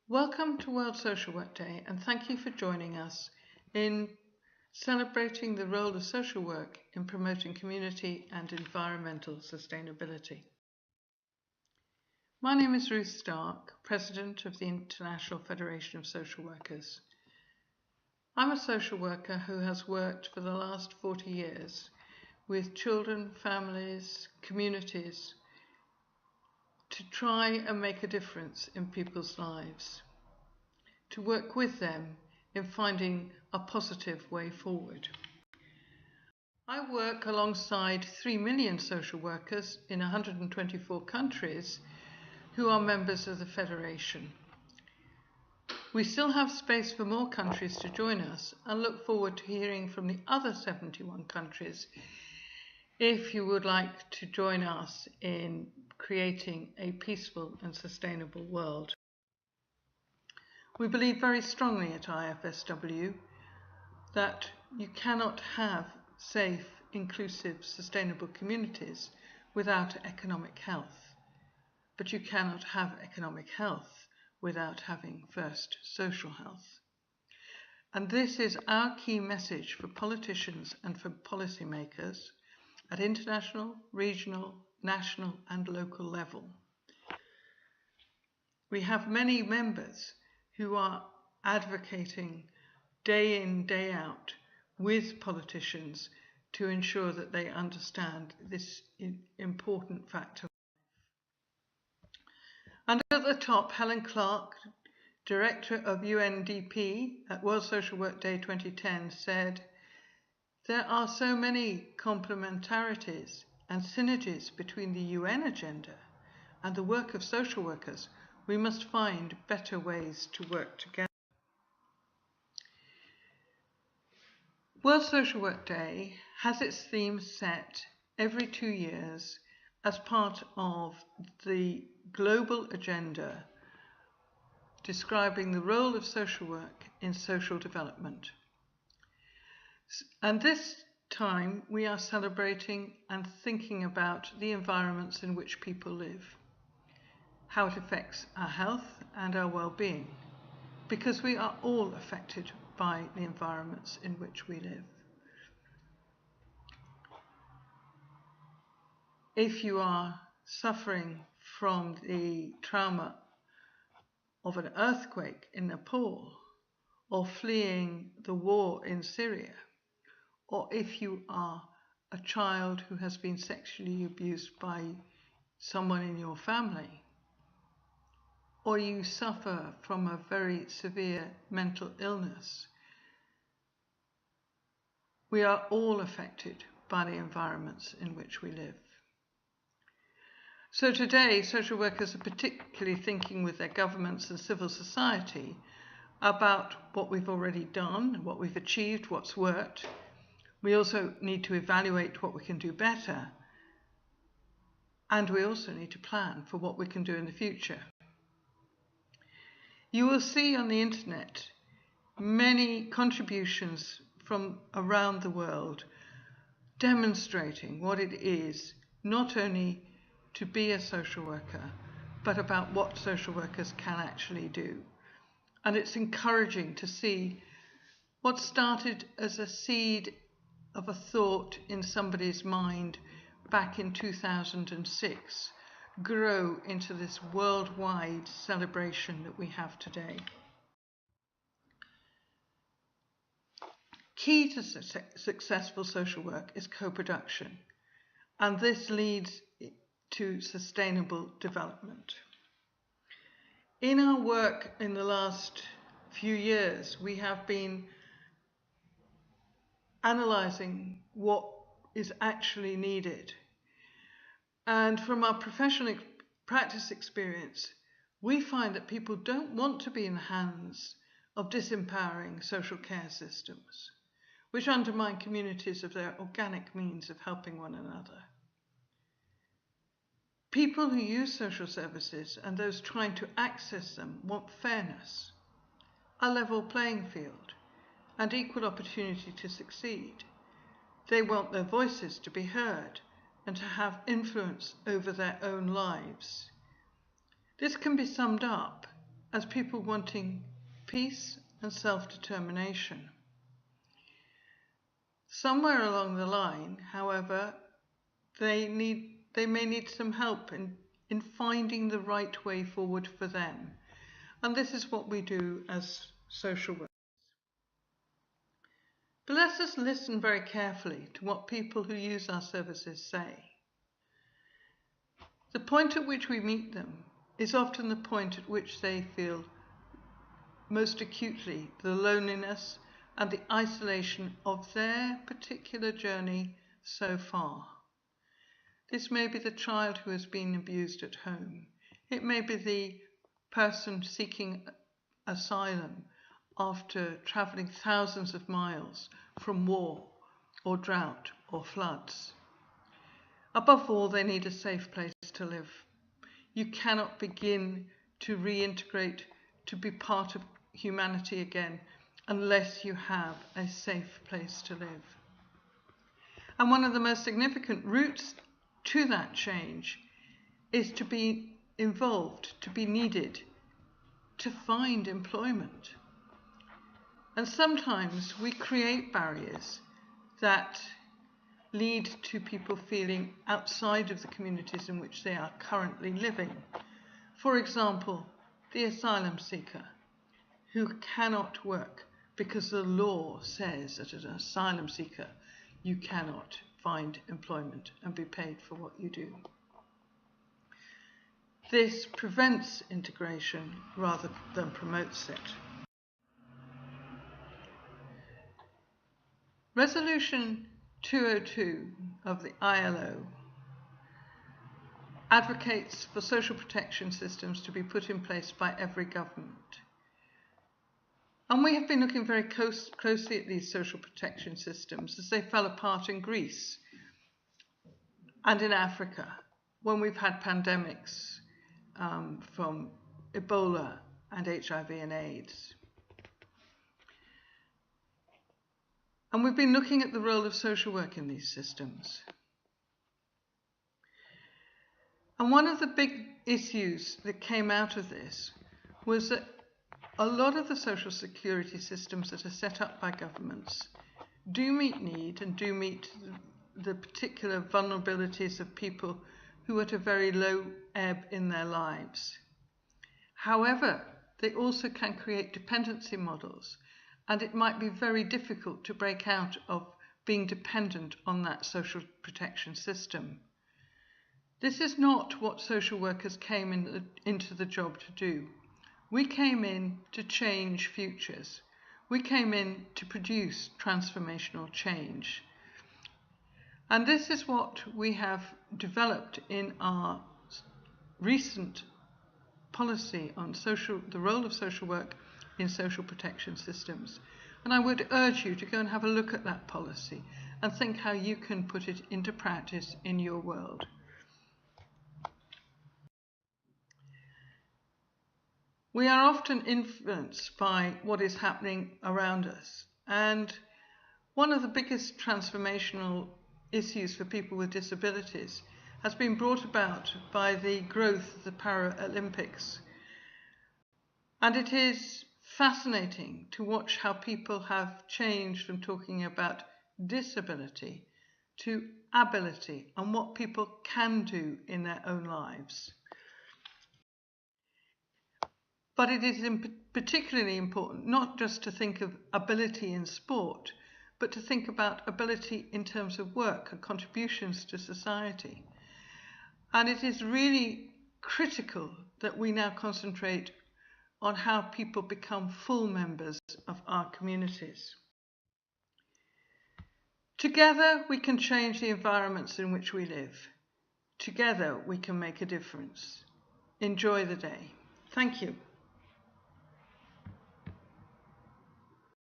Welcome to World Social Work Day, and thank you for joining us in celebrating the role of social work in promoting community and environmental sustainability. My name is Ruth Stark, President of the International Federation of Social Workers. I'm a social worker who has worked for the last 40 years with children, families, communities to try and make a difference in people's lives, to work with them in finding a positive way forward. I work alongside 3 million social workers in 124 countries who are members of the Federation. We still have space for more countries to join us and look forward to hearing from the other 71 countries if you would like to join us in creating a peaceful and sustainable world. We believe very strongly at IFSW that you cannot have safe, inclusive, sustainable communities without economic health. But you cannot have economic health without having first social health. And this is our key message for politicians and for policymakers at international, regional, national and local level. We have many members who are advocating day in, day out with politicians to ensure that they understand this important factor. And at the top, Helen Clark, Director of UNDP at World Social Work Day 2010, said, "There are so many complementarities and synergies between the UN agenda and the work of social workers. We must find better ways to work together." World Social Work Day has its theme set every 2 years as part of the global agenda describing the role of social work in social development. And this time we are celebrating and thinking about the environments in which people live, how it affects our health and our well-being, because we are all affected by the environments in which we live. If you are suffering from the trauma of an earthquake in Nepal, or fleeing the war in Syria, or if you are a child who has been sexually abused by someone in your family, or you suffer from a very severe mental illness, we are all affected by the environments in which we live. So today, social workers are particularly thinking with their governments and civil society about what we've already done, what we've achieved, what's worked. We also need to evaluate what we can do better. And we also need to plan for what we can do in the future. You will see on the internet many contributions from around the world demonstrating what it is not only to be a social worker, but about what social workers can actually do. And it's encouraging to see what started as a seed of a thought in somebody's mind back in 2006 grow into this worldwide celebration that we have today. Key to successful social work is co-production, and this leads to sustainable development. In our work in the last few years, we have been analysing what is actually needed. And from our professional practice experience, we find that people don't want to be in the hands of disempowering social care systems, which undermine communities of their organic means of helping one another. People who use social services and those trying to access them want fairness, a level playing field, and equal opportunity to succeed. They want their voices to be heard and to have influence over their own lives. This can be summed up as people wanting peace and self-determination. Somewhere along the line, however, they may need some help in finding the right way forward for them. And this is what we do as social workers. But let us listen very carefully to what people who use our services say. The point at which we meet them is often the point at which they feel most acutely the loneliness and the isolation of their particular journey so far. This may be the child who has been abused at home. It may be the person seeking asylum after travelling thousands of miles from war or drought or floods. Above all, they need a safe place to live. You cannot begin to reintegrate, to be part of humanity again, unless you have a safe place to live. And one of the most significant routes to that change is to be involved, to be needed, to find employment. And sometimes we create barriers that lead to people feeling outside of the communities in which they are currently living. For example, the asylum seeker who cannot work because the law says that as an asylum seeker you cannot find employment and be paid for what you do. This prevents integration rather than promotes it. Resolution 202 of the ILO advocates for social protection systems to be put in place by every government. And we have been looking very closely at these social protection systems as they fell apart in Greece and in Africa when we've had pandemics from Ebola and HIV and AIDS. And we've been looking at the role of social work in these systems. And one of the big issues that came out of this was that a lot of the social security systems that are set up by governments do meet need and do meet the particular vulnerabilities of people who are at a very low ebb in their lives. However, they also can create dependency models, and it might be very difficult to break out of being dependent on that social protection system. This is not what social workers came into the job to do. We came in to change futures. We came in to produce transformational change. And this is what we have developed in our recent policy on the role of social work in social protection systems. And I would urge you to go and have a look at that policy and think how you can put it into practice in your world. We are often influenced by what is happening around us. And one of the biggest transformational issues for people with disabilities has been brought about by the growth of the Paralympics. And it is fascinating to watch how people have changed from talking about disability to ability and what people can do in their own lives. But it is particularly important not just to think of ability in sport, but to think about ability in terms of work and contributions to society. And it is really critical that we now concentrate on how people become full members of our communities. Together we can change the environments in which we live. Together we can make a difference. Enjoy the day. Thank you.